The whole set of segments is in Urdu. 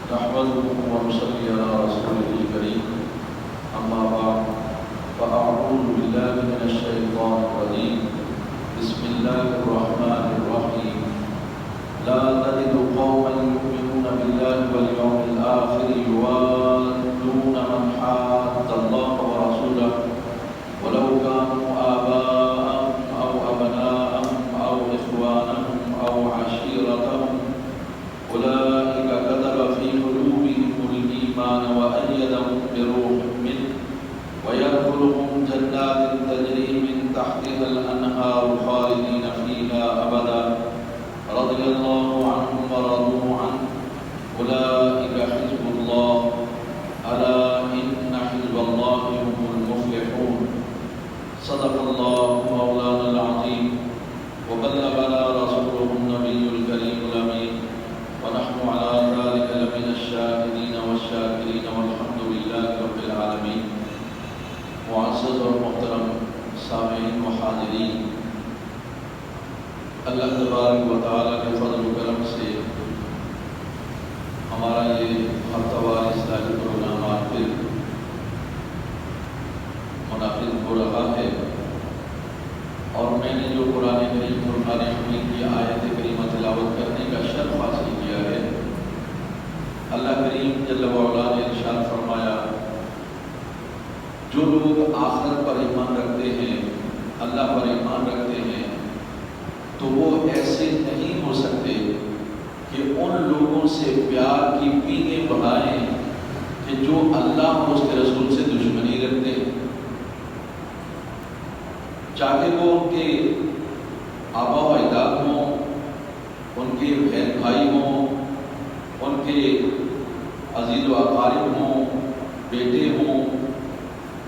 نحمده ونصلي على رسوله الكريم أما بعد فأعوذ بالله من الشيطان الرجيم بسم الله الرحمن الرحيم لا تجد قوما يؤمنون بالله واليوم الآخر يوادون من حاد الله ورسوله ولو كانوا آباءهم أو أبناءهم أو إخوانهم أو عشيرتهم أولئك كتب في قلوبهم الإيمان وأيدهم بروح منه ويدخلهم جنات تجري من تحتها الأنهار خالدين فيها أبدا رضي الله عنهم ورضوا عنه أولئك حزب الله ألا إن حزب الله هم المفلحون صدق الله مولانا العظيم وبلغنا رسوله النبي الكريم الأمين ونحن على ذلك لمن الشاهدين والشاكرين والحمد لله رب العالمين. معزز اور محترم سامعین و حاضرین، اللہ تبارک و تعالیٰ کے فضل و کرم سے ہمارا یہ ہفتہ وار اصلاحی پروگرام آج پھر منعقد ہو رہا ہے، اور میں نے جو قرآن کریم فرقان حمید کی آیت کریمہ تلاوت کرنے کا شرف حاصل کیا ہے، اللہ کریم جل وعلا نے ارشاد فرمایا جو لوگ آخرت پر ایمان رکھتے ہیں، اللہ پر ایمان رکھتے ہیں، تو وہ ایسے نہیں ہو سکتے کہ ان لوگوں سے پیار کی پینیں بڑھائیں کہ جو اللہ اور اس کے رسول سے دشمنی رکھتے ہیں، چاہے وہ ان کے آبا و اجداد ہوں، ان کے بہن بھائی ہوں، ان کے عزیز و اقارب ہوں، بیٹے ہوں،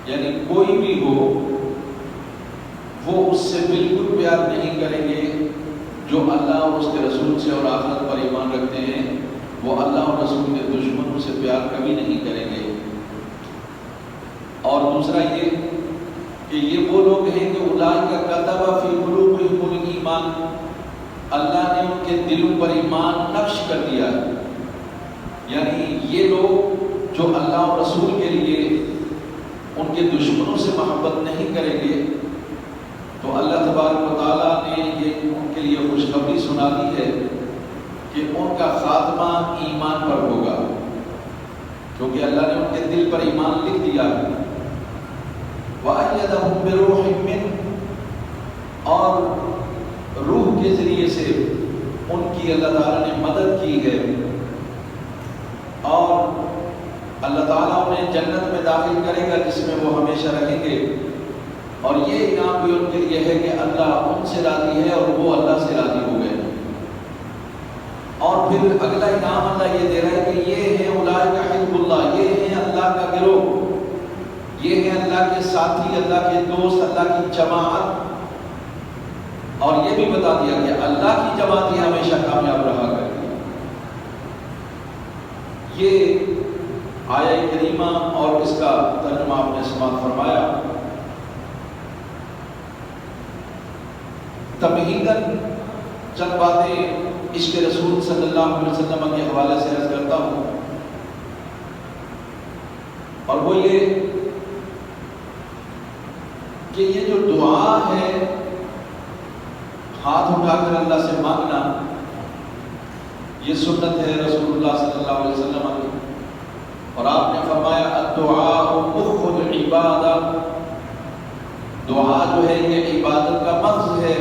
یعنی کوئی بھی ہو، وہ اس سے بالکل پیار نہیں کریں گے۔ جو اللہ اور اس کے رسول سے اور آخرت پر ایمان رکھتے ہیں وہ اللہ اور رسول کے دشمنوں سے پیار کبھی نہیں کریں گے۔ اور دوسرا یہ کہ یہ وہ لوگ ہیں کہ اولئک کتب فی قلوبہم الایمان، اللہ نے ان کے دلوں پر ایمان نقش کر دیا، یعنی یہ لوگ جو اللہ اور رسول کے لیے ان کے دشمنوں سے محبت نہیں کریں گے، تو اللہ تبارک و تعالیٰ نے یہ ان کے لیے خوشخبری سنا دی ہے کہ ان کا خاتمہ ایمان پر ہوگا، کیونکہ اللہ نے ان کے دل پر ایمان لکھ دیا ہے۔ وَأَيَّدَهُمْ بِرُوحٍ مِّنْهُ، اور روح کے ذریعے سے ان کی اللہ تعالیٰ نے مدد کی ہے، اور اللہ تعالیٰ انہیں جنت میں داخل کرے گا جس میں وہ ہمیشہ رہیں گے، اور یہ انعام بھی ان کے لیے ہے کہ اللہ ان سے راضی ہے اور وہ اللہ سے راضی ہو گئے۔ اور پھر اگلا انعام اللہ یہ دے رہا ہے کہ یہ ہے اولئک حزب اللہ، یہ ہے اللہ کا گروہ، یہ ہے اللہ کے ساتھی، اللہ کے دوست، اللہ کی جماعت۔ اور یہ بھی بتا دیا کہ اللہ کی جماعت یہ ہمیشہ کامیاب رہا کرتی ہے۔ یہ آیہ کریمہ اور اس کا ترجمہ آپ نے سماعت فرمایا۔ تمہیداً چند باتیں عشق رسول صلی اللہ علیہ وسلم کے حوالے سے عرض کرتا ہوں، اور وہ یہ کہ یہ جو دعا ہے ہاتھ اٹھا کر اللہ سے مانگنا، یہ سنت ہے رسول اللہ صلی اللہ علیہ وسلم کی، اور آپ نے فرمایا الدعاء مخ العبادہ، دعا جو ہے یہ عبادت کا مغز ہے،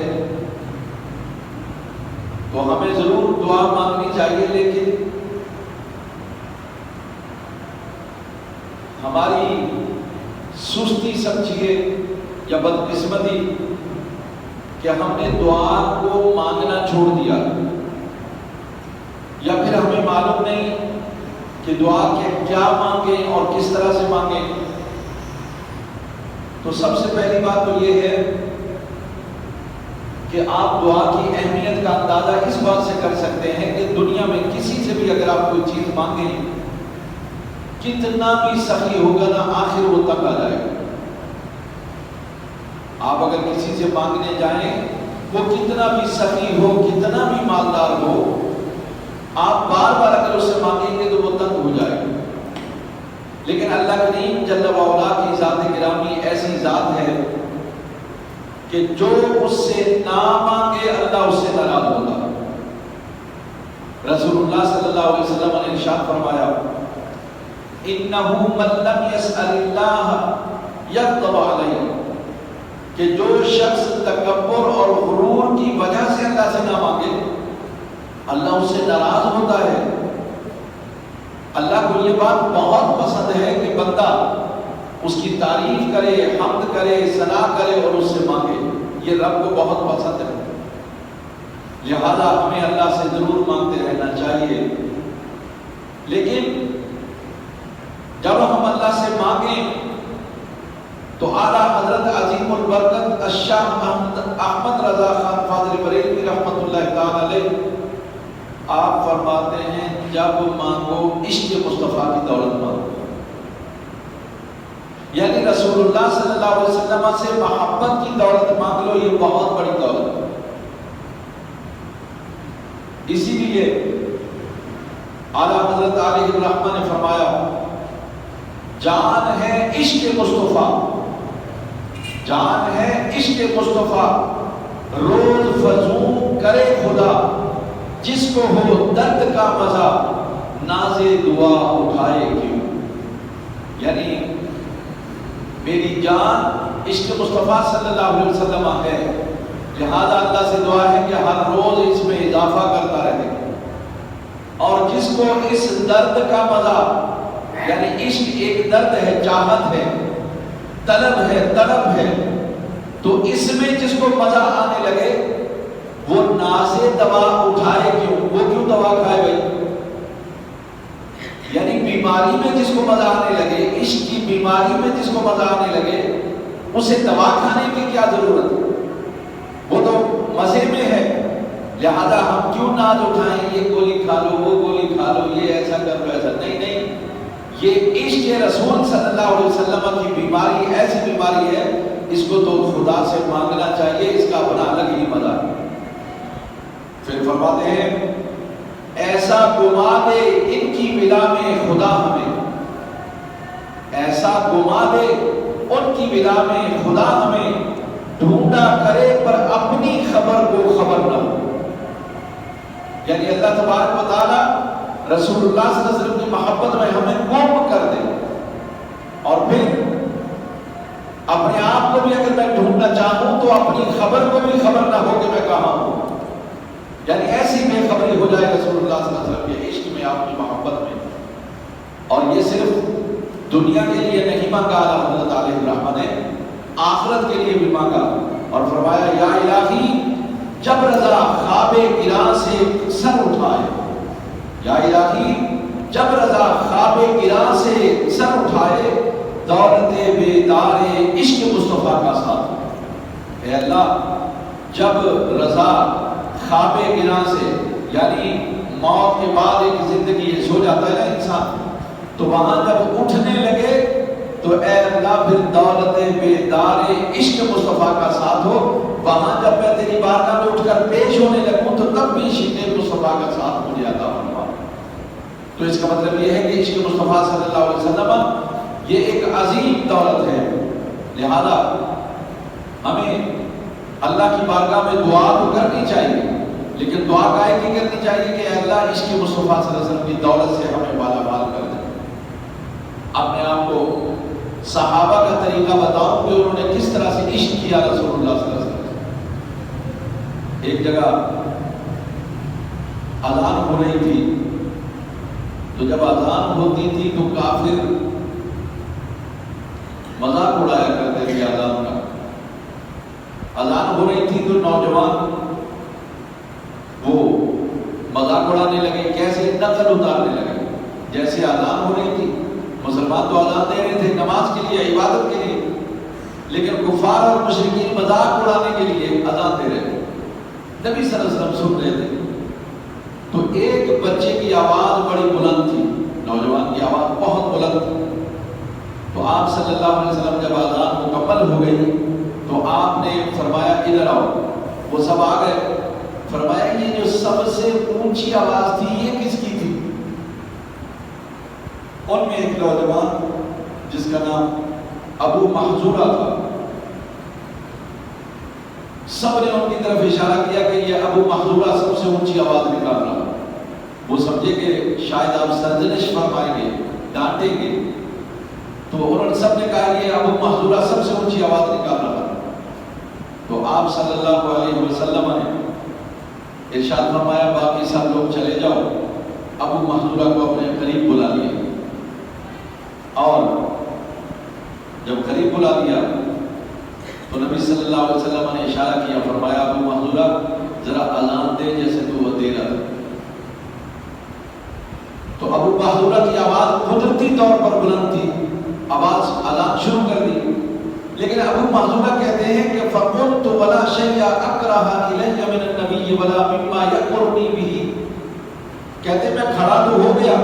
تو ہمیں ضرور دعا مانگنی چاہیے، لیکن ہماری سستی سمجھیے یا بدقسمتی کہ ہم نے دعا کو مانگنا چھوڑ دیا، یا پھر ہمیں معلوم نہیں کہ دعا کے کیا مانگیں اور کس طرح سے مانگیں۔ تو سب سے پہلی بات تو یہ ہے کہ آپ دعا کی اہمیت کا اندازہ اس بات سے کر سکتے ہیں کہ دنیا میں کسی سے بھی اگر آپ کوئی چیز مانگیں، کتنا بھی سخی ہوگا نا، آخر وہ تک آ جائے گا۔ آپ اگر کسی سے مانگنے جائیں، وہ کتنا بھی سخی ہو، کتنا بھی مالدار ہو، آپ بار بار اگر اس سے مانگیں گے تو وہ تنگ ہو جائے گا. لیکن اللہ کریم جل وعلا کی ذات گرامی ایسی ذات ہے کہ جو اس سے نہ مانگے اللہ اس سے ناراض ہوتا. رسول اللہ صلی اللہ علیہ وسلم نے ارشاد فرمایا انه من لم يسأل الله يغضب عليه، کہ جو شخص تکبر اور غرور کی وجہ سے اللہ سے نہ مانگے اللہ اس سے ناراض ہوتا ہے. اللہ کو یہ بات بہت پسند ہے کہ بندہ اس کی تعریف کرے، حمد کرے، ثنا کرے اور اس سے مانگے. یہ رب کو بہت پسند ہے. لہذا ہمیں اللہ سے ضرور مانگتے رہنا چاہیے. لیکن جب ہم اللہ سے مانگیں تو اعلیٰ حضرت عظیم البرکت الشاہ احمد رضا خان فاضل بریلوی رحمۃ اللہ تعالی علیہ آپ فرماتے ہیں جب مانگو عشق مصطفیٰ کی دولت مانگو. یعنی رسول اللہ صلی اللہ علیہ وسلم سے محبت کی دولت مانگ لو، یہ بہت بڑی دولت ہے. اسی لیے اعلیٰ حضرت علیہ الرحمہ نے فرمایا جان ہے عشق مصطفیٰ، جان ہے عشق مصطفیٰ، روز فزوں کرے خدا، جس کو ہو درد کا مزہ ناز دعا اٹھائے کیوں. یعنی میری جان عشق مصطفیٰ صلی اللہ علیہ وسلم ہے، لہذا اللہ سے دعا ہے کہ ہر روز اس میں اضافہ کرتا رہے. اور جس کو اس درد کا مزہ، یعنی عشق ایک درد ہے، چاہت ہے، طلب ہے، تو اس میں جس کو مزہ آنے لگے وہ ناز دوا اٹھائے کیوں. وہ کیوں دوا کھائے بھائی؟ یعنی بیماری میں جس کو مزہ آنے لگے، عشق کی بیماری میں جس کو مزہ آنے لگے، اسے دوا کھانے کی کیا ضرورت ہے؟ وہ تو مزے میں ہے. لہذا ہم کیوں ناز اٹھائیں یہ گولی کھا لو، وہ گولی کھا لو، یہ ایسا کر لو، ایسا نہیں. یہ عشق رسول صلی اللہ علیہ وسلم کی بیماری ایسی بیماری ہے، اس کو تو خدا سے مانگنا چاہیے، اس کا اپنا الگ ہی مزہ ہے. پھر فرماتے ہیں ایسا گما دے ان کی بلا میں خدا ہمیں، ایسا گما دے ان کی بلا میں خدا ہمیں، ڈھونڈا کرے پر اپنی خبر کو خبر نہ ہو. یعنی اللہ تبارک و تعالی رسول اللہ صلی اللہ علیہ وسلم کی محبت میں ہمیں گم کر دے، اور پھر اپنے آپ کو بھی اگر میں ڈھونڈنا چاہوں تو اپنی خبر کو بھی خبر نہ ہو کہ میں کہاں ہوں. یعنی ایسی بے خبری ہو جائے رسول اللہ صلی اللہ علیہ وسلم کے عشق میں، آپ کی محبت میں. اور یہ صرف دنیا کے لیے نہیں مانگا اعلیٰ حضرت علیہ الرحمہ نے، آخرت کے لیے بھی مانگا. اور فرمایا یا الہی جب رضا خواب گراں سے سر اٹھائے، یا الہی جب رضا خواب گراں سے سر اٹھائے، دولت بیدار عشق مصطفیٰ کا ساتھ. اے اللہ جب رضا خواب گراں سے، یعنی موت کے بعد ایک زندگی سو جاتا ہے نا انسان، تو وہاں جب اٹھنے لگے تو اے اللہ پھر دولت بیدار عشق مصطفیٰ کا ساتھ ہو. وہاں جب میں تیری بارگاہ میں اٹھ کر پیش ہونے لگوں تو تب بھی عشق مصطفیٰ کا ساتھ مجھے عطا فرما. تو اس کا مطلب یہ ہے کہ عشق مصطفیٰ صلی اللہ علیہ وسلم یہ ایک عظیم دولت ہے. لہذا ہمیں اللہ کی بارگاہ میں دعا تو کرنی چاہیے، لیکن دعا کائے کی کرنی چاہیے کہ اللہ عشق مصطفیٰ صلی اللہ علیہ وسلم کی دولت سے ہمیں مالا مال کر دے. اب میں آپ کو صحابہ کا طریقہ بتاؤں کہ انہوں نے کس طرح سے عشق کیا رسول اللہ صلی اللہ علیہ وسلم. ایک جگہ اذان ہو رہی تھی، تو جب اذان ہوتی تھی تو کافر مذاق اڑایا کرتے تھے اذان کا. اذان ہو رہی تھی تو نوجوان وہ مذاق اڑانے لگے، کیسے نقل اتارنے لگے. جیسے اذان ہو رہی تھی، مسلمان تو اذان دے رہے تھے نماز کے لیے، عبادت کے لیے، لیکن کفار اور مشرکین مذاق اڑانے کے لیے اذان دے رہے تھے. نبی صلی اللہ علیہ وسلم سن رہے تھے. تو ایک بچے کی آواز بڑی بلند تھی، نوجوان کی آواز بہت بلند تھی. تو آپ صلی اللہ علیہ وسلم جب اذان مکمل ہو گئی تو آپ نے فرمایا ادھر آؤ. وہ سب آ گئے. فرمایا یہ جو سب سے اونچی آواز تھی یہ کس کی تھی؟ ان میں ایک نوجوان جس کا نام ابو محذورہ تھا، سب نے ان کی طرف اشارہ کیا کہ یہ ابو محذورہ سب سے اونچی آواز نکال رہا۔ وہ سمجھے کہ شاید آپ سرزنش فرمائیں گے، ڈانٹیں گے، تو انہوں نے سب نے کہا یہ ابو محذورہ سب سے اونچی آواز نکال رہا۔ تو آپ صلی اللہ علیہ وسلم نے ارشاد فرمایا باقی سب لوگ چلے جاؤ، ابو محذورہ کو اپنے قریب بلا لیا، اور جب قریب بلا لیا تو نبی صلی اللہ علیہ وسلم نے اشارہ کیا، فرمایا ابو محذورہ ذرا اذان دے جیسے تو وہ دے رہا تھا۔ تو ابو محذورہ کی آواز قدرتی طور پر بلند تھی، آواز اذان شروع کر دی، لیکن ابو محذورہ کہتے ہیں کہ فَقُلْتُ وَلَا شَيْءَ أَكْرَهَ إِلَيَّ مِنَ النَّبِيِّ وَلَا مِمَّا يَأْمُرُنِي بِهِ، کہتے ہیں میں کھڑا تو ہو گیا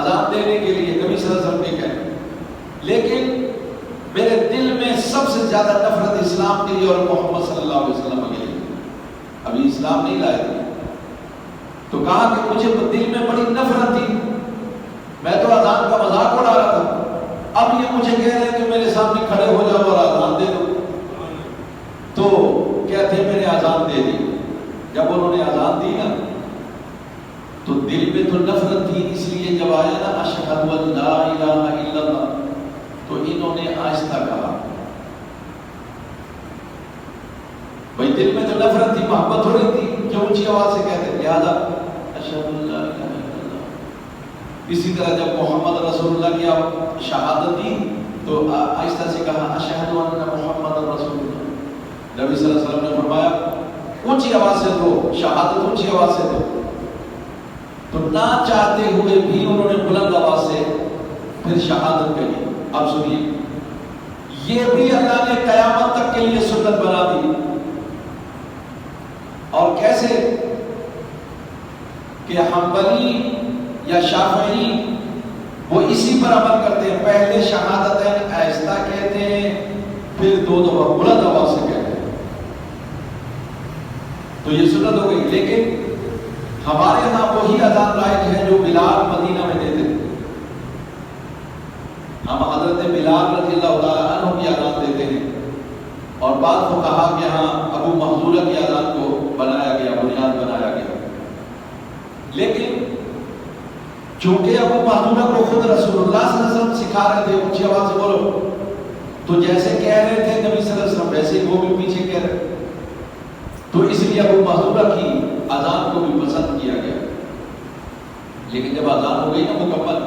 اذان دینے کے لیے، نبی صلی اللہ علیہ وسلم نے کہا، لیکن میرے دل میں سب سے زیادہ نفرت اسلام کے لیے اور محمد صلی اللہ علیہ وسلم کے لیے، ابھی اسلام نہیں لائے تھے، تو کہا کہ مجھے دل میں بڑی نفرت تھی، میں تو اذان کا مذاق اڑا رہا تھا، اب یہ مجھے کہہ رہے ہیں کہ میرے سامنے کھڑے ہو جاؤ اور اذان دے دو، تو کہتے ہیں میں نے اذان دے دی۔ جب انہوں نے اذان دی نا تو دل میں تو نفرت تھی، اس لیے جب آیا نا اشہد ان لا الہ الا اللہ تو انہوں نے آہستہ کہا، بھائی دل میں تو نفرت تھی، محبت ہو رہی تھی جو اونچی آواز سے کہتے ہیں، لہذا اشہد ان لا الہ الا اللہ۔ اسی طرح جب محمد رسول اللہ کی شہادت دی تو آہستہ سے کہا اشہد ان محمد رسول اللہ۔ نبی صلی اللہ علیہ وسلم نے فرمایا اونچی آواز سے دو، شہادت اونچی آواز سے دو، تو نہ چاہتے ہوئے بھی انہوں نے بلند آواز سے پھر شہادت کہی۔ اب سنیے، یہ بھی اللہ نے قیامت تک کے لیے سنت بنا دی، اور کیسے کہ حنبلی یا شافعی وہ اسی پر عمل کرتے ہیں، پہلے شہادتیں آہستہ کہتے ہیں پھر دو دفعہ بلند آواز سے کہتے ہیں، تو یہ سنت ہو گئی۔ لیکن ہمارے ہاں وہی اذان رائج ہے جو بلال مدینہ میں دیتے تھے، ہم حضرت بلال رضی اللہ تعالیٰ عنہ کی اذان دیتے ہیں، اور بعض فقہا کے ہاں ابو محذورہ کی اذان کو بنایا گیا، بنیاد بنایا گیا۔ لیکن چونکہ ابو محذورہ کو خود رسول اللہ صلی اللہ علیہ وسلم سکھا رہے تھے اونچی آواز سے بولو، تو جیسے کہہ رہے تھے نبی صلی اللہ علیہ وسلم ویسے وہ بھی پیچھے کہہ رہے، تو اس لیے ابو محذورہ کی اذان کو بھی پسند کیا گیا۔ لیکن جب اذان ہو گئی نا مکمل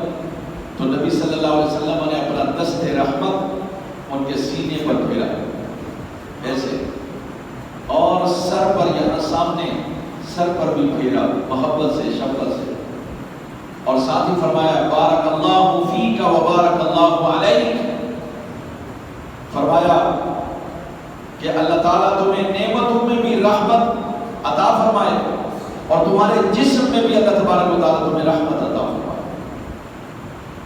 تو نبی صلی اللہ علیہ وسلم نے اپنا دست رحمت ان کے سینے پر پھیرا ایسے، اور سر پر یہاں سامنے سر پر بھی پھیرا محبت سے، شفقت سے، اور ساتھ ہی فرمایا بارک اللہ فیک و بارک اللہ علیک، فرمایا کہ اللہ تعالیٰ تمہیں نعمتوں میں بھی رحمت عطا فرمائے اور تمہارے جسم میں بھی اللہ تبارک و تعالیٰ تمہیں رحمت عطا فرمائے،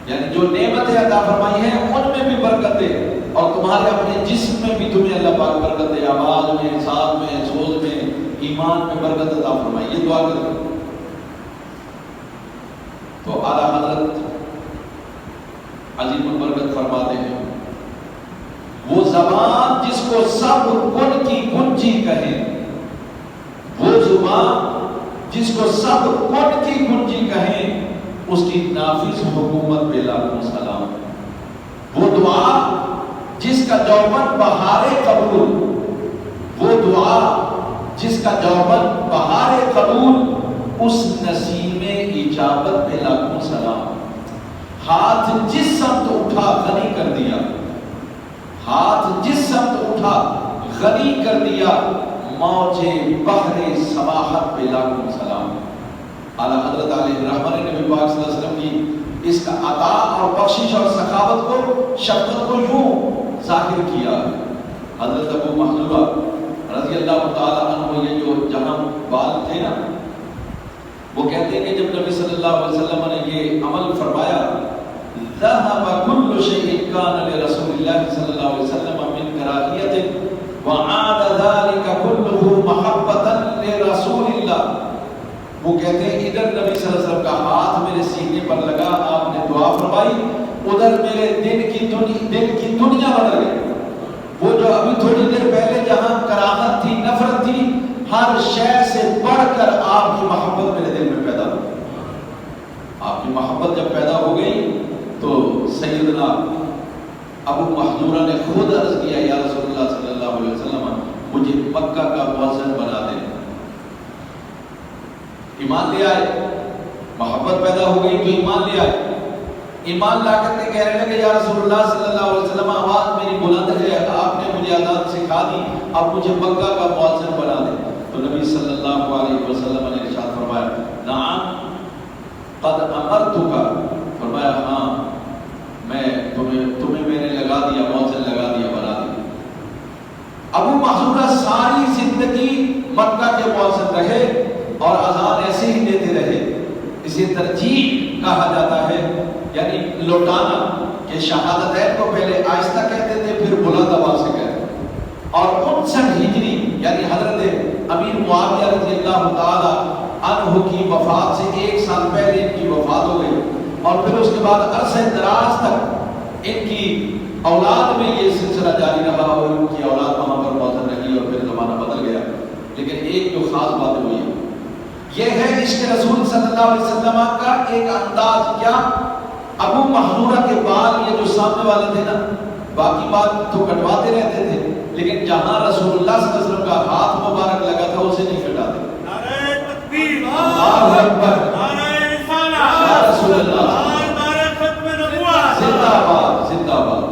یعنی جو نعمتیں عطا فرمائی ہیں ان میں بھی برکت دے، اور تمہارے اپنے جسم میں بھی تمہیں اللہ پاک برکت دے، آواز میں، ساتھ میں، سوز میں، ایمان میں برکت عطا فرمائی، یہ دعا کرتے ہیں۔ تو اعلیٰ حضرت عظیم البرکت فرماتے ہیں وہ زبان جس کو سب کن کی کنجی کہیں، وہ زبان جس کو سب کن کی کنجی کہیں، اس کی نافذ حکومت پہ لاکھوں سلام۔ وہ دعا جس کا جوبن بہار قبول، وہ دعا جس کا جوبن بہار قبول، اس نسیم اجابت پہ لاکھوں سلام۔ ہاتھ جس سمت اٹھا غنی کر دیا، ہاتھ جس سمت اٹھا غنی کر دیا، موجے بحر سماحت پہ لاکھوں سلام۔ اعلیٰ حضرت علیہ رحمت نے نبی پاک صلی اللہ علیہ وسلم کی اس کا عطا اور بخشش اور سخاوت کو، شفقت کو یوں ظاہر کیا۔ حضرت ابو محذورہ رضی اللہ تعالیٰ عنہ یہ جو جہاں بال تھے نا، وہ کہتے ہیں کہ جب نبی صلی اللہ علیہ وسلم نے یہ عمل فرمایا، ذهب كل شيء كان لرسول الله صلى الله عليه وسلم من كراهيته وعاد ذلك كله محبة لرسول الله، وہ کہتے ہیں ادھر نبی صلی اللہ علیہ وسلم کا ہاتھ میرے سینے پر لگا، آپ نے دعا فرمائی، ادھر میرے دل کی دنیا بدل گئی۔ وہ جو ابھی تھوڑی دیر پہلے جہاں کراہت تھی، نفرت تھی، ہر شے سے بڑھ کر آپ کی محبت میرے دل میں پیدا ہو گئی۔ آپ کی محبت جب پیدا ہو گئی تو سیدنا ابو محذورہ نے خود عرض کیا یا رسول اللہ صلی اللہ علیہ وسلم مجھے مکہ کا مؤذن بنا دیں۔ ایمان لے آئے، محبت پیدا ہو گئی تو ایمان لے آئے۔ ایمان لا کر کے کہنے لگے یا رسول اللہ صلی اللہ علیہ وسلم آواز میری بلند ہے، آپ نے مجھے اذان سکھا دی، اب مجھے مکہ کا مؤذن بنا دیں۔ تو نبی صلی اللہ علیہ وسلم نے ارشاد فرمایا نعم قد امرتک، فرمایا ہاں میں تمہیں میں نے لگا دیا، مؤذن لگا دیا، بنا دیا۔ ابو محذورہ ساری زندگی مکہ کے مؤذن رہے اور اذان ایسے ہی دیتے رہے۔ اسے ترجیح کہا جاتا ہے، یعنی لوٹانا، کہ شہادتین کو پہلے آہستہ کہتے تھے پھر بلند آواز سے کہتے تھے۔ اور 59 ہجری یعنی حضرت امیر معاویہ رضی اللہ تعالی عنہ کی وفات سے 1 سال پہلے ان کی وفات ہو گئی، اور پھر اس کے بعد عرصہ دراز تک ان کی اولاد میں یہ سلسلہ جاری رہا اور ان کی اولاد وہاں پر مؤذن رہی اور پھر زمانہ بدل گیا۔ لیکن ایک جو خاص بات ہوئی ہے یہ ہے عشق رسول صلی اللہ علیہ وسلم کا ایک انداز۔ کیا ابو محذورہ کے بال یہ جو سامنے والے تھے نا، باقی بال تو کٹواتے رہتے تھے، لیکن جہاں رسول اللہ صلی اللہ علیہ وسلم کا ہاتھ مبارک لگا تھا اسے نہیں کٹاتے۔ نعرہ تکبیر، اللہ اکبر، نعرہ رسالت، یا رسول اللہ، نعرہ ختم نبوت، زندہ باد زندہ باد۔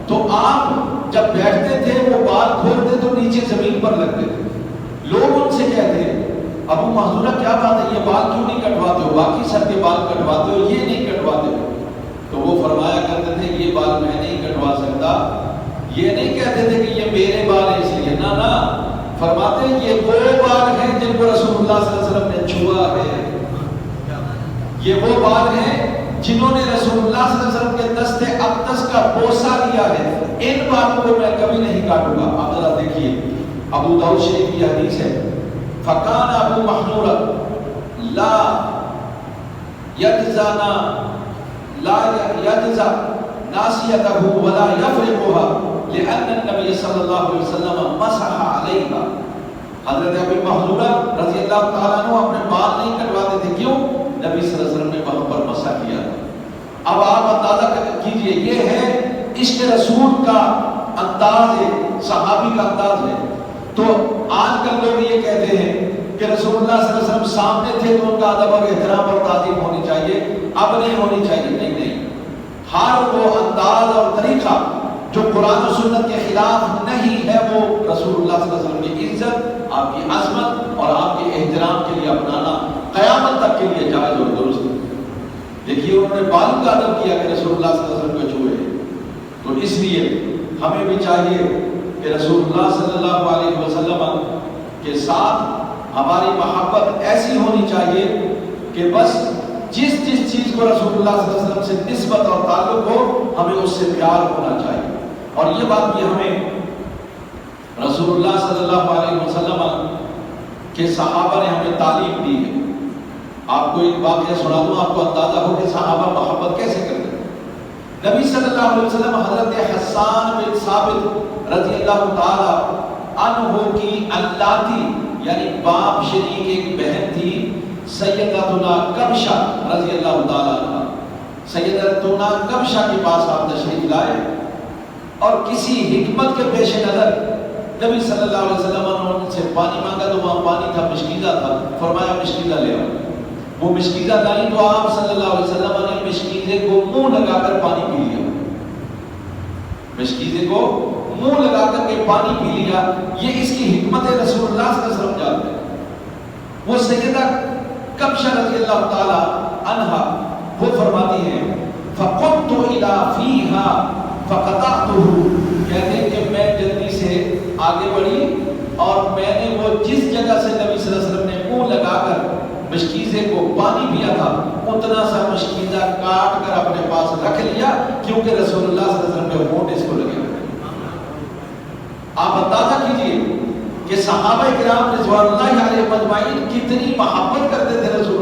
تو آپ جب بیٹھتے تھے وہ بال کھولتے تو نیچے زمین پر لگتے تھے۔ لوگ ان سے کہتے ہیں ابو محذورہ کیا بات ہے، یہ بال کیوں نہیں کٹواتے ہو، باقی سب کے بال کٹواتے ہو، یہ نہیں کٹواتے ہو؟ تو وہ فرمایا کرتے تھے یہ بال میں نہیں کٹوا سکتا، یہ نہیں کہتے تھے کہ یہ میرے بال ہیں اس لیے، نہ فرماتے ہیں یہ وہ بال ہیں جن کو رسول اللہ صلی اللہ علیہ وسلم نے چھوا ہے، یہ وہ بال ہیں جنہوں نے رسول اللہ صلی اللہ علیہ وسلم کے دست اقدس کا بوسہ لیا ہے، ان بالوں کو میں کبھی نہیں کاٹوں گا۔ آپ ذرا دیکھیے ابو داؤد شریف کی حدیث ہے فکان ابو محذورہ لا یجزانا لا یجزا ناسیتہ ولا یفرقها لأن النبی صلی اللہ علیہ وسلم مسح علیہا۔ حضرت ابو محذورہ رضی اللہ تعالیٰ عنہ اپنے بال نہیں کٹواتے تھے، کیوں؟ نبی صلی اللہ علیہ وسلم نے وہاں پر مسح کیا تھا۔ اب آپ اندازہ کیجئے یہ ہے عشق رسول کا انداز ہے، صحابی کا انداز ہے۔ تو آج کل لوگ یہ کہتے ہیں کہ رسول اللہ صلی اللہ علیہ وسلم سامنے تھے تو ان کا ادب اور احترام اور تعظیم ہونی چاہیے، اب نہیں ہونی چاہیے۔ نہیں، ہر وہ انداز اور طریقہ جو قرآن و سنت کے خلاف نہیں ہے وہ رسول اللہ صلی اللہ علیہ وسلم کی عزت، آپ کی عظمت اور آپ کے احترام کے لیے اپنانا قیامت تک کے لیے جائز اور درست ہے۔ دیکھیے انہوں نے بالوں کا ادب کیا کہ رسول اللہ صلی اللہ علیہ وسلم کو چھوئے، تو اس لیے ہمیں بھی چاہیے کہ رسول اللہ صلی اللہ علیہ وسلم کے ساتھ ہماری محبت ایسی ہونی چاہیے کہ بس جس چیز کو رسول اللہ صلی اللہ علیہ وسلم سے نسبت اور تعلق ہو ہمیں اس سے پیار ہونا چاہیے۔ اور یہ بات بھی ہمیں رسول اللہ صلی اللہ علیہ وسلم کے صحابہ نے ہمیں تعلیم دی ہے۔ آپ کو ایک واقعہ سنا دوں، آپ کو اندازہ ہو کہ صحابہ محبت کیسے کرتے ہیں۔ نبی صلی اللہ علیہ وسلم حضرت حسان بن ثابت رضی اللہ تعالی عنہ کی اللاتی یعنی باپ شریک ایک بہن تھی سیدتنا کبشہ رضی اللہ تعالی عنہ۔ سیدتنا کبشہ کے پاس آپ تشریف لائے اور کسی حکمت کے پیش نظر نبی صلی اللہ علیہ وسلم نے ان سے پانی مانگا تو وہاں پانی تھا، مشکیزہ تھا، فرمایا مشکیزہ لے آؤ۔ وہ مشکیزہ لائی تو آپ صلی اللہ علیہ وسلم نے مشکیزے کو منہ لگا کر پانی پی لیا، مشکیزے کو منہ لگا کر کے پانی پی لیا۔ یہ اس کی حکمت رسول اللہ صلی اللہ علیہ وسلم جانتے ہیں۔ وہ سیدہ کبشہ رضی اللہ تعالی عنہا وہ فرماتی ہیں فَقُمْتُ إِلَى فِيهَا فَقَطَعْتُهُ، کہتے ہیں کہ میں جلدی سے آگے بڑھی اور میں نے وہ جس جگہ سے نبی صلی اللہ علیہ وسلم نے منہ لگا کر مشکیزے کو پانی پیا تھا اتنا سا مشکیزہ کاٹ کر اپنے پاس رکھ لیا، کیونکہ رسول اللہ صلی اللہ علیہ وسلم کے ہونٹ اس کو لگے ہوئے۔ آپ اندازہ کیجئے کہ صحابہ کرام رضوان اللہ علیہ مجمعین کتنی محبت کرتے تھے رسول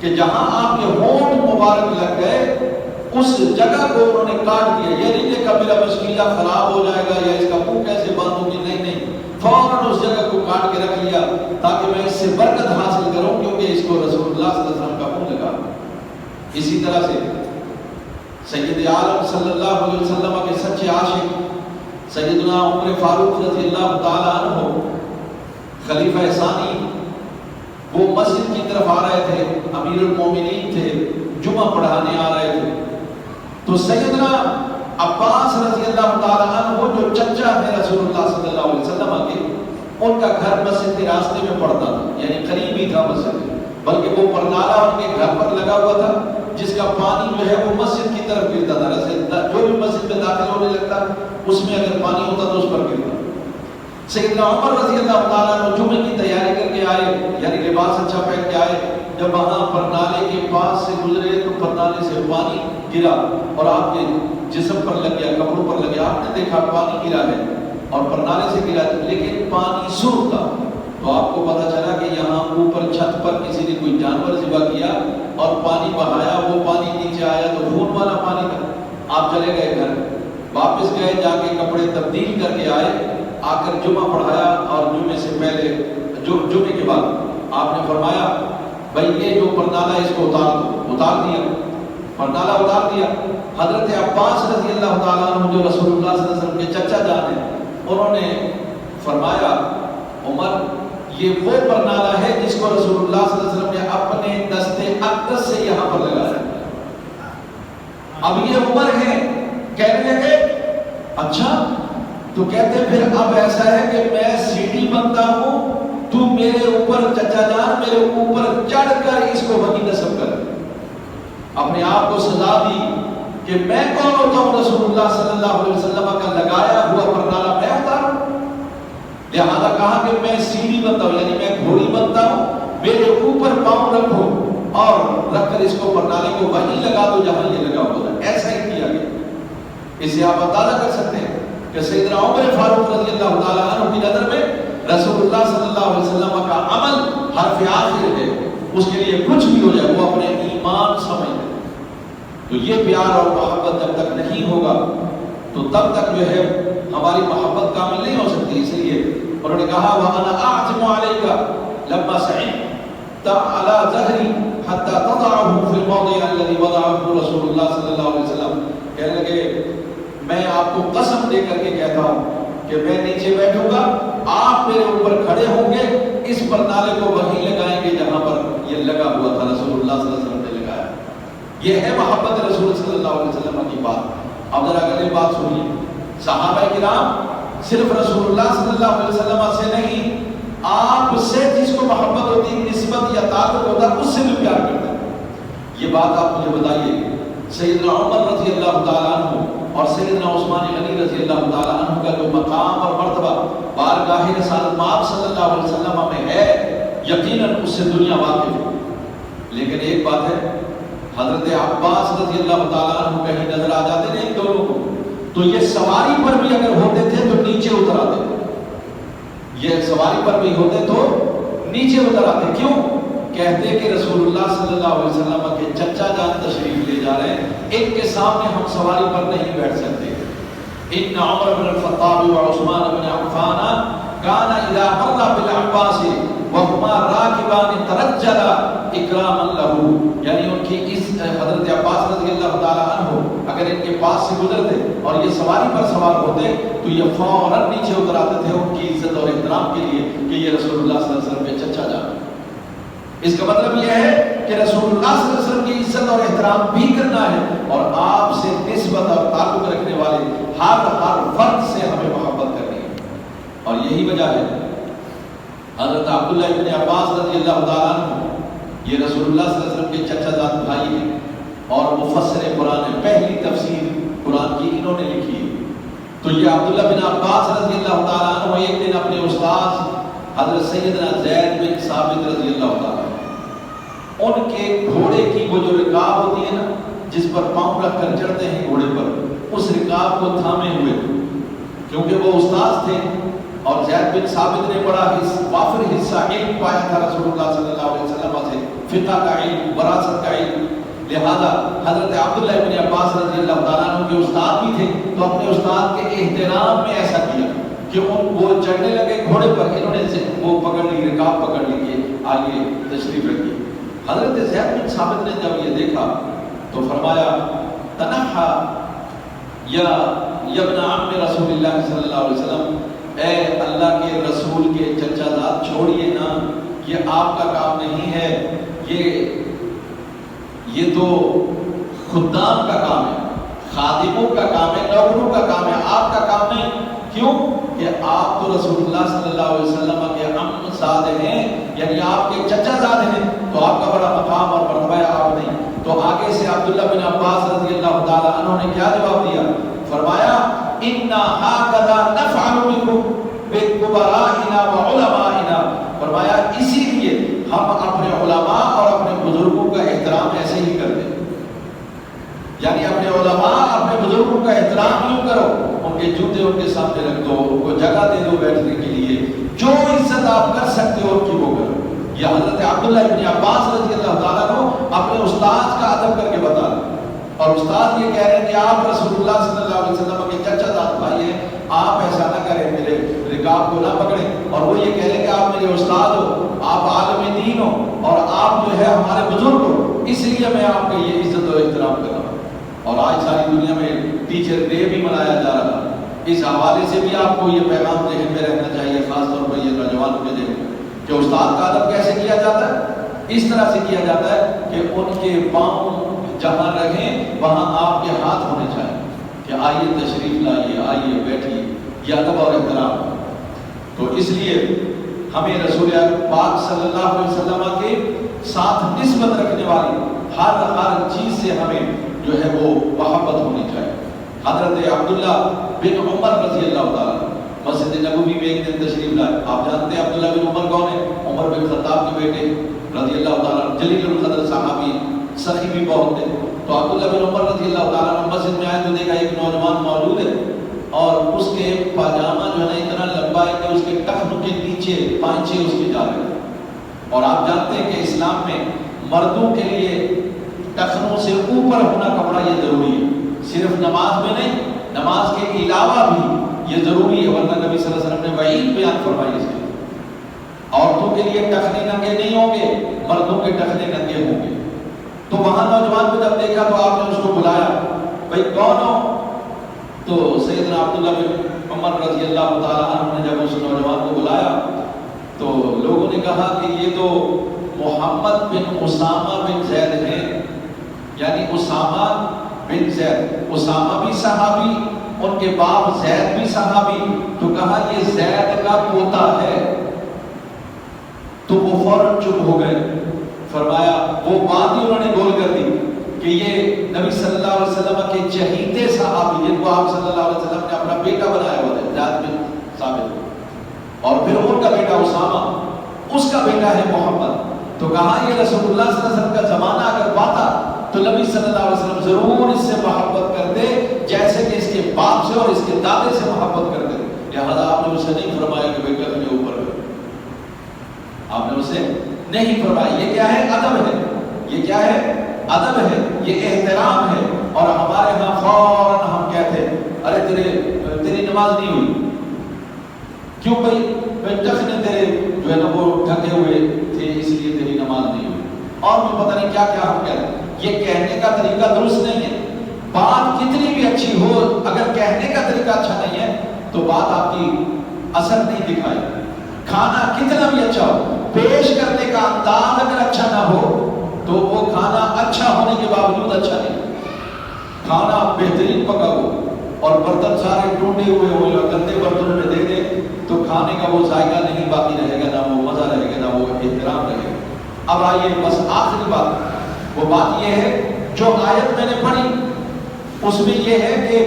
کہ جہاں آپ کے ہونٹ مبارک لگ گئے اس جگہ کو انہوں نے کاٹ دیا. یہ نہیں دیکھا میرا بسکیلا خراب ہو جائے گا یا اس کا منہ کیسے بند ہوگی، نہیں، فوراً اس جگہ کو کاٹ کے رکھ لیا تاکہ میں اس سے برکت حاصل کروں، کیونکہ اس کو رسول اللہ صلی اللہ علیہ وسلم کا منہ لگا. اسی طرح سے سید عالم صلی اللہ علیہ وسلم کے سچے عاشق سیدنا عمر فاروق رضی اللہ تعالی عنہ خلیفہ ثانی، وہ مسجد کی طرف آ رہے تھے، امیر المومنین تھے، جمعہ پڑھانے آ رہے تھے. تو سیدنا عباس رضی اللہ تعالی عنہ جو چچا تھے رسول اللہ صلی اللہ علیہ وسلم کے، ان کا گھر مسجد کے راستے میں پڑتا تھا، یعنی قریب ہی تھا مسجد، بلکہ وہ پرنالہ ان کے گھر پر لگا ہوا تھا جس کا پانی جو ہے وہ مسجد کی طرف گرتا تھا. جو بھی مسجد میں داخل ہونے لگتا اس میں اگر پانی ہوتا تو اس پر گرتا. سیدنا عمر رضی اللہ تعالیٰ عنہ جمعے کی تیاری کر کے آئے، یعنی لباس اچھا پہن کے آئے. جب وہاں پرنالے کے پاس سے گزرے تو پرنالے سے پانی گرا اور آپ کے جسم پر لگ گیا، کپڑوں پر لگ گیا. آپ نے دیکھا پانی گرا ہے اور پرنالے سے گرا، لیکن پانی سرخ تھا. تو آپ کو پتا چلا کہ یہاں اوپر چھت پر کسی نے کوئی جانور ذبح کیا اور پانی بہایا، وہ پانی نیچے آیا تو خون والا پانی تھا. آپ چلے گئے گھر، واپس گئے، جا کے کپڑے تبدیل کر کے آئے، آ کر جمعہ پڑھایا اور جمعے سے پہلے جمعے کے بعد آپ نے فرمایا بھائی یہ جو پرنالہ اس کو اتار دو. اتار دیا، پرنالہ اتار دیا. حضرت عباس رضی اللہ تعالیٰ عنہ جو رسول اللہ صلی اللہ علیہ وسلم کے چچا جان ہیں، انہوں نے فرمایا عمر یہ وہ پرنالہ ہے جس کو رسول اللہ صلی اللہ علیہ وسلم نے اپنے دست اقدس سے یہاں پر لگایا. اب یہ عمر ہے، کہنے لگے اچھا، تو کہتے پھر اب ایسا ہے کہ میں سیڑھی بنتا ہوں، تو میرے اوپر چچا جان میرے اوپر چڑھ کر اس کو وہی نصب کر. اپنے آپ کو سزا دی کہ میں کون ہوتا ہوں رسول اللہ صلی اللہ علیہ وسلم کا لگایا ہوا پرنالہ میں اتاروں. لہذا کہا کہ میں سیڑھی بنتا ہوں، یعنی میں گھوڑی بنتا ہوں، میرے اوپر پاؤں رکھو اور رکھ کر اس کو پرنالے کو وہیں لگا دو جہاں یہ لگا ہوا ہے. ایسا ہی کیا گیا. اس سے آپ اندازہ کر سکتے ہیں کہ سیدنا عمر فاروق رضی اللہ تعالیٰ عنہ کی نظر میں رسول اللہ صلی اللہ علیہ وسلم کا عمل حرف آخر ہے. اس کے لیے کچھ بھی ہو جائے وہ اپنے ایمان سمجھتے. تو یہ پیار اور محبت جب تک نہیں ہوگا تو تب تک جو ہے ہماری محبت کامل نہیں ہو سکتی. اس لیے انہوں نے کہا وَأَنَا أَعْزِمُ عَلَيْكَ لَمَّا سَعِدْتَ عَلَى ظَهْرِي حَتَّى تَضَعَهُ فِي الْمَوْضِعِ الَّذِي وَضَعَهُ رسول اللہ صلی اللہ علیہ وسلم. کہنے لگے میں آپ کو قسم دے کر کے کہتا ہوں کہ میں نیچے بیٹھوں گا، آپ میرے اوپر کھڑے ہوں گے، اس پرنالے کو وہیں لگائیں گے جہاں پر یہ لگا ہوا تھا، رسول اللہ صلی اللہ علیہ وسلم نے لگایا. یہ ہے محبت رسول صلی اللہ علیہ وسلم کی بات. اب ذرا اگلی بات سنیے. صحابہ کرام صرف رسول اللہ صلی اللہ علیہ وسلم سے نہیں، آپ سے جس کو محبت ہوتی، نسبت یا تعلق ہوتا، اس سے بھی پیار کرتے ہیں. یہ بات آپ مجھے بتائیے. سیدنا عمر رضی اللہ تعالیٰ عنہ اور سیدنا عثمان غنی رضی اللہ تعالیٰ عنہ کا جو مقام اور مرتبہ بارگاہ رسالت مآب صلی اللہ علیہ وسلم میں ہے، یقیناً اس سے دنیا واقف ہے. لیکن ایک بات ہے، حضرت عباس رضی اللہ تعالیٰ عنہ کہیں نظر آ جاتے ہیں ان دونوں کو، تو یہ سواری پر بھی اگر ہوتے تھے تو نیچے اتر آتے. یہ سواری پر بھی ہوتے تو نیچے اتر آتے. کیوں؟ کہتے کہ رسول اللہ صلی اللہ علیہ وسلم کے چچا جان تشریف لے جا رہے ہیں، ان کے سامنے ہم سواری پر نہیں بیٹھ سکتے. ان عمر بن الخطاب و عثمان بن عفان كان اذا مر بالعباس وهما راكبان ترجل اکراما له. یعنی ان کی اس حضرت عباس رضی اللہ تعالی عنہ اگر ان کے پاس سے گزرتے اور یہ سواری پر سوار ہوتے تو یہ فوراً نیچے اتر آتے تھے ان کی عزت اور احترام کے لیے کہ یہ رسول اللہ صلی اللہ علیہ وسلم کے چچا جان. اس کا مطلب یہ ہے کہ رسول اللہ صلی اللہ علیہ وسلم کی عزت اور احترام بھی کرنا ہے اور آپ سے نسبت اور تعلق رکھنے والے ہر فرد سے ہمیں محبت کرنی ہے. اور یہی وجہ ہے حضرت عبداللہ ابن عباس رضی اللہ تعالیٰ عنہ، یہ رسول اللہ صلی اللہ علیہ وسلم کے چچا زاد بھائی ہیں اور مفسر قرآن ہے، پہلی تفسیر قرآن کی انہوں نے لکھی ہے. تو یہ عبداللہ بن عباس رضی اللہ تعالیٰ عنہ ایک دن اپنے استاذ حضرت سیدنا زید بن ثابت رضی اللہ تعالیٰ ان کے گھوڑے کی وہ جو رکاب ہوتی ہے نا جس پر پاؤں رکھ کر چڑھتے ہیں گھوڑے پر، اس رکاب کو تھامے ہوئے، کیونکہ وہ استاذ تھے اور زید بن ثابت نے بڑا وافر حصہ علم پایا تھا رسول اللہ صلی اللہ علیہ وسلم سے فقہ کا علم، وراثت کا علم. لہذا حضرت عبداللہ ابن عباس رضی اللہ تعالیٰ عنہ کے استاد بھی تھے تو اپنے استاد کے احترام میں ایسا کیا کہ وہ چڑھنے لگے گھوڑے پر، انہوں نے وہ پکڑ لی، رکاب پکڑ لی کہ آگے تشریف رکھیے. حضرت زید بن ثابت نے جب یہ دیکھا تو فرمایا تنحا یا ابن عم رسول اللہ صلی اللہ علیہ وسلم، اے اللہ کے رسول کے چچا زاد چھوڑیے نا، یہ آپ کا کام نہیں ہے، یہ تو خدام کا کام ہے، خادموں کا کام ہے، نوکروں کا کام ہے، آپ کا کام نہیں. کیوں کہ آپ تو رسول اللہ صلی اللہ علیہ وسلم کے عم زاد ہیں، یعنی آپ کے چچا زاد ہیں، تو آپ کا بڑا مقام اور مرتبہ ہے، آپ نہیں. تو آگے سے عبداللہ بن عباس رضی اللہ تعالیٰ عنہ نے کیا جواب دیا؟ فرمایا اِنَّا هَكَذَا نَفْعَلُ بِكُمْ بِكُبَرَائِنَا وَعُلَمَائِنَا. فرمایا اسی لیے ہم اپنے علماء اور اپنے بزرگوں کا احترام ایسے ہی کرتے ہیں. یعنی اپنے علماء اپنے بزرگوں کا احترام یوں کرو، ان کے جوتے ان کے سامنے رکھ دو، ان کو جگہ دے دو بیٹھنے کے لیے، جو عزت آپ کر سکتے ہو ان کی وہ کرو. یہ حضرت عبداللہ ابن عباس رضی اللہ تعالیٰ کو اپنے استاد کا ادب کر کے بتا رہے، اور استاد یہ کہہ رہے ہیں کہ آپ رسول اللہ صلی اللہ علیہ وسلم کے چچا زاد بھائی ہیں، آپ ایسا نہ کریں، میرے رکاب کو نہ پکڑیں. اور وہ یہ کہہ رہے ہیں کہ آپ میرے استاد ہو، آپ عالم دین ہو، اور آپ جو ہے ہمارے بزرگ ہو، اس لیے میں آپ کے یہ عزت و احترام کر رہا ہوں. اور آج ساری دنیا میں ٹیچر ڈے بھی منایا جا رہا ہے. اس حوالے سے بھی آپ کو یہ پیغام ذہن میں رکھنا چاہیے، خاص طور پر یہ نوجوانوں کے ذہن میں، کہ استاد کا ادب کیسے کیا جاتا ہے. اس طرح سے کیا جاتا ہے کہ ان کے پاؤں جہاں رہیں وہاں آپ کے ہاتھ ہونے چاہیے کہ آئیے تشریف لائیے، آئیے بیٹھیے، یہ ادب اور احترام. تو اس لیے ہمیں رسول پاک صلی اللہ علیہ وسلم کے ساتھ نسبت رکھنے والی ہر چیز سے ہمیں جو ہے وہ محبت ہونی چاہیے. حضرت عبداللہ بن عمر رضی اللہ تعالیٰ مسجد نبوی میں ایک دن تشریف لائے. آپ جانتے ہیں عبداللہ بن عمر کون ہے؟ عمر بن خطاب کے بیٹے رضی اللہ تعالیٰ، جلیل القدر صحابی، سخی بھی بہت تھے. تو عبداللہ بن عمر رضی اللہ تعالیٰ مسجد میں آئے تو دیکھا ایک نوجوان موجود ہے اور اس کے پاجامہ جو ہے نا اتنا لمبا ہے کہ اس کے ٹخنوں کے نیچے پائنچے اس کے جا رہے ہیں. اور آپ جانتے ہیں کہ اسلام میں مردوں کے لیے ٹخنوں سے اوپر ہونا کپڑا یہ ضروری ہے، صرف نماز میں نہیں، نماز کے علاوہ بھی یہ ضروری ہے، ورنہ نبی صلی اللہ علیہ وسلم نے وعید بیان فرمائی اس کے. عورتوں کے لیے ٹخنے ننگے نہیں ہوں گے، مردوں کے ٹخنے ننگے ہوں گے. تو وہاں نوجوان کو جب دیکھا تو آپ نے اس کو بلایا، بھائی کون ہو؟ تو سیدنا عبداللہ بن عمر رضی اللہ تعالیٰ عنہ نے جب اس نوجوان کو بلایا تو لوگوں نے کہا کہ یہ تو محمد بن اسامہ بن زید ہیں، یعنی اسامہ بن زید. اسامہ بھی صحابی، ان کے باپ زید بھی صحابی. تو کہا یہ زید کا پوتا ہے. تو وہ فوراً چپ ہو گئے. فرمایا وہ بات ہی انہوں نے بول کر دی کہ یہ نبی صلی اللہ علیہ وسلم کے چہیتے صحابی جن کو آپ صلی اللہ علیہ وسلم نے اپنا بیٹا بنایا ہوا ہے زید بن ثابت، اور پھر ان کا بیٹا اسامہ، اس کا بیٹا ہے محمد. تو کہا یہ رسول اللہ صلی اللہ علیہ وسلم کا زمانہ اگر پاتا تو نبی صلی اللہ علیہ وسلم ضرور اس سے محبت کرتے جیسے کہ اس کے باپ سے اور اس کے دادے سے محبت کرتے. لہذا آپ نے اسے نہیں فرمایا کہ بیٹا تجھے اوپر کر، آپ نے اسے نہیں فرمایا. یہ کیا ہے؟ ادب ہے. یہ کیا ہے؟ ادب ہے، یہ احترام ہے. اور ہمارے ہاں فوراً ہم کہتے ہیں ارے تیری نماز نہیں ہوئی. کیوں بھائی ٹخنے تیرے جو ہے نا وہ ڈھکے ہوئے تھے اس لیے تیری نماز نہیں ہوئی. اور بھی پتہ نہیں کیا کیا ہم کہتے ہیں. یہ کہنے کا طریقہ درست نہیں ہے. بات کتنی بھی اچھی ہو، اگر کہنے کا طریقہ اچھا نہیں ہے تو بات آپ کی اثر نہیں دکھائے. کھانا کتنا بھی اچھا ہو، پیش کرنے کا انداز اگر اچھا نہ ہو تو وہ کھانا اچھا ہونے کے باوجود اچھا نہیں. کھانا بہترین پکا ہو اور برتن سارے ٹوٹے ہوئے ہو یا گندے برتنوں میں دے دے تو کھانے کا وہ ذائقہ نہیں باقی رہے گا، نہ وہ مزہ رہے گا، نہ وہ احترام رہے گا. اب آئیے بس آخری بات، وہ بات یہ ہے جو آیت میں نے پڑھی اس میں یہ ہے کہ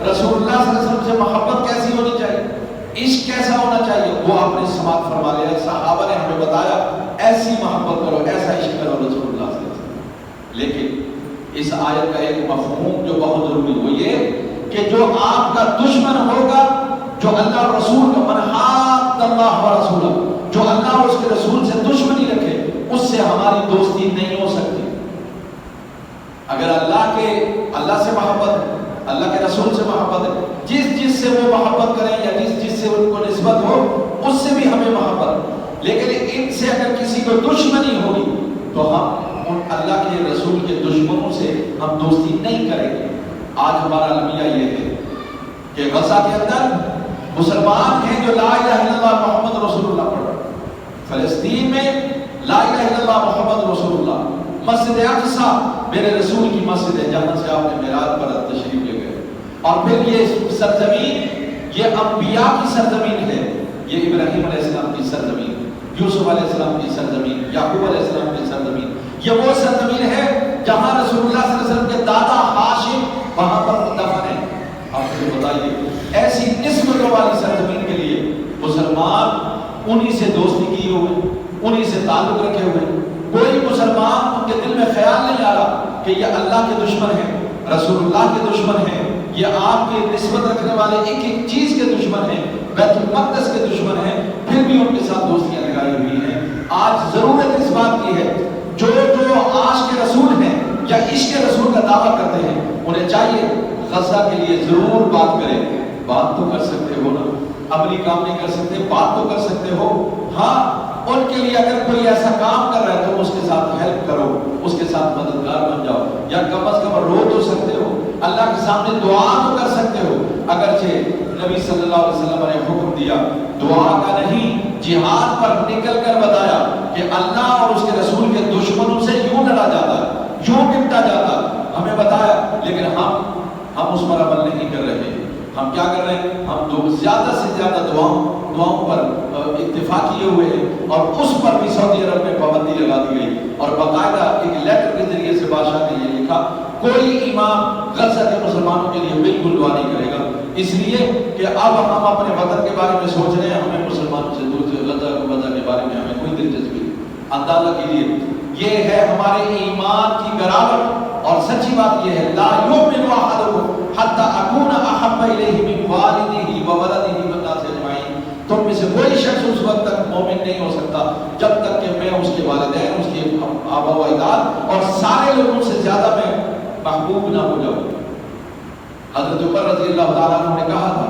رسول اللہ صلی اللہ علیہ وسلم سے محبت کیسی ہونی چاہیے، عشق کیسا ہونا چاہیے، وہ آپ نے سماعت فرما لیا. صحابہ نے ہمیں بتایا ایسی محبت کرو، ایسا عشق کرو رسول اللہ صلی اللہ علیہ وسلم. لیکن اس آیت کا ایک مفہوم جو بہت ضروری وہ یہ کہ جو آپ کا دشمن ہوگا، جو اللہ اور رسول کا من حاد اللہ و رسولہ، جو اللہ اور اس کے رسول سے دشمنی رکھے، اس سے ہماری دوستی کسی کو دشمنی ہوگی تو ہم ان اللہ کے رسول کے دشمنوں سے ہم دوستی نہیں کریں گے۔ آج ہمارا المیہ یہ ہے کہ غزہ کے اندر مسلمان ہیں جو لا الہ الا اللہ محمد رسول اللہ پڑھ رہے ہیں، فلسطین میں لا الہ الا اللہ محمد رسول اللہ، مسجد اقصی میرے رسول کی مسجد ہے جہاں سے آپ نے معراج پر تشریف لے گئے، اور پھر یہ سرزمین یہ انبیاء کی سرزمین ہے، یہ ابراہیم علیہ السلام کی سرزمین، یوسف علیہ السلام کی سرزمین، یعقوب علیہ السلام کی سرزمین، یہ وہ سرزمین ہے جہاں رسول اللہ صلی اللہ علیہ وسلم کے دادا ہاشم وہاں پر دفن ہے۔ آپ مجھے بتائیے ایسی نسبتوں والی سرزمین کے لیے مسلمان انہی سے دوستی کیے ہوئے، انہی سے تعلق رکھے ہوئے، کوئی مسلمان ان کے دل میں خیال نہیں آ رہا کہ یہ اللہ کے دشمن ہیں، رسول اللہ کے دشمن ہیں، یہ آپ کے نسبت رکھنے والے ایک ایک چیز کے دشمن ہیں، بیت المقدس کے دشمن ہیں، پھر بھی ان کے ساتھ دوستیاں لگائی ہوئی ہیں۔ آج ضرورت اس بات کی ہے جو عاشق کے رسول ہیں یا عشق کے رسول کا دعویٰ کرتے ہیں انہیں چاہیے غزہ کے لیے ضرور بات کریں۔ بات تو کر سکتے ہو نا، عملی کام نہیں کر سکتے، بات تو کر سکتے ہو۔ ہاں ان کے لیے اگر کوئی ایسا کام کر رہا ہے تو اس کے ساتھ ہیلپ کرو، اس کے ساتھ مددگار بن جاؤ، یا کم از کم رو تو سکتے ہو، اللہ کے سامنے دعا تو کر سکتے ہو۔ اگرچہ نبی صلی اللہ علیہ وسلم نے حکم دیا دعا کا نہیں، جہاد پر نکل کر بتایا کہ اللہ اور اس کے رسول کے دشمنوں سے یوں لڑا جاتا ہے، یوں نپٹا جاتا ہے، ہمیں بتایا، لیکن ہم اس پر عمل نہیں کر رہے۔ ہم کیا کر رہے ہیں؟ ہم زیادہ سے زیادہ دعاؤں پر اتفاق کیے ہوئے ہیں، اور اس پر بھی سعودی عرب میں پابندی لگا دی گئی، اور باقاعدہ ایک لیٹر کے ذریعے سے بادشاہ نے یہ لکھا کوئی امام غزہ کے مسلمانوں کے لیے بالکل دعا نہیں کرے گا، اس لیے کہ اب ہم اپنے وطن کے بارے میں سوچ رہے ہیں، ہمیں مسلمانوں سے دور سے غزہ کے بارے میں ہمیں کوئی دلچسپی نہیں۔ اندازہ کیجیے یہ ہے ہمارے ایمان کی گراوٹ، اور سچی بات یہ ہے لا یؤمن احدکم حتی اکون احب الیہ من والدہ وولدہ والناس اجمعین، تم میں سے کوئی شخص اس وقت تک مومن نہیں ہو سکتا جب تک کہ میں اس کے والدین، اس کے آبا و اجداد اور سارے لوگوں سے زیادہ میں محبوب نہ ہو جاؤں۔ حضرت عمر رضی اللہ تعالیٰ عنہ نے کہا تھا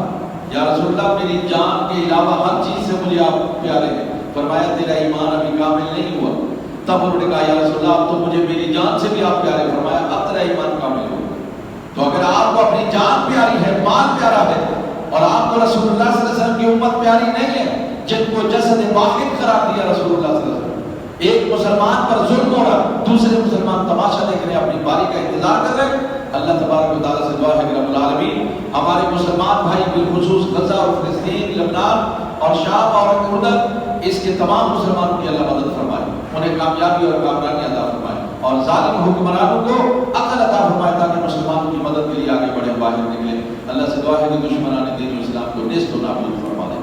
یا رسول اللہ میری جان کے علاوہ ہر چیز سے مجھے آپ پیارے ہیں، فرمایا تیرا ایمان ابھی کامل نہیں ہوا۔ تب انہوں نے کہا یا رسول اللہ اب تو مجھے میری جان سے بھی آپ پیارے، فرمایا اب تیرا ایمان کامل ہوا۔ تو اگر آپ کو اپنی جان پیاری ہے، مال پیارا ہے، اور آپ کو رسول اللہ صلی اللہ علیہ وسلم کی امت پیاری نہیں ہے جن کو جسد واحد قرار دیا رسول اللہ صلی اللہ علیہ وسلم، ایک مسلمان پر ظلم ہو رہا، دوسرے مسلمان تماشا دیکھ رہے ہیں، اپنی باری کا انتظار کر رہے ہیں۔ اللہ تبارک و تعالیٰ سے دعا ہے کہ رب العالمین ہمارے مسلمان بھائی بالخصوص غزہ اور فلسطین، لبنان اور شام اور اردن، اس کے تمام مسلمانوں کی اللہ مدد فرمائے، انہیں کامیابی اور کامرانی عطا فرمائے، اور ظالم حکمرانوں کو عقل عطا فرمائے تاکہ مسلمانوں کی مدد کے لیے آگے بڑھیں، باہر نکلیں۔ اللہ سے دعا ہے کہ دشمنان دین و اسلام کو نیست و نابود فرما دیں۔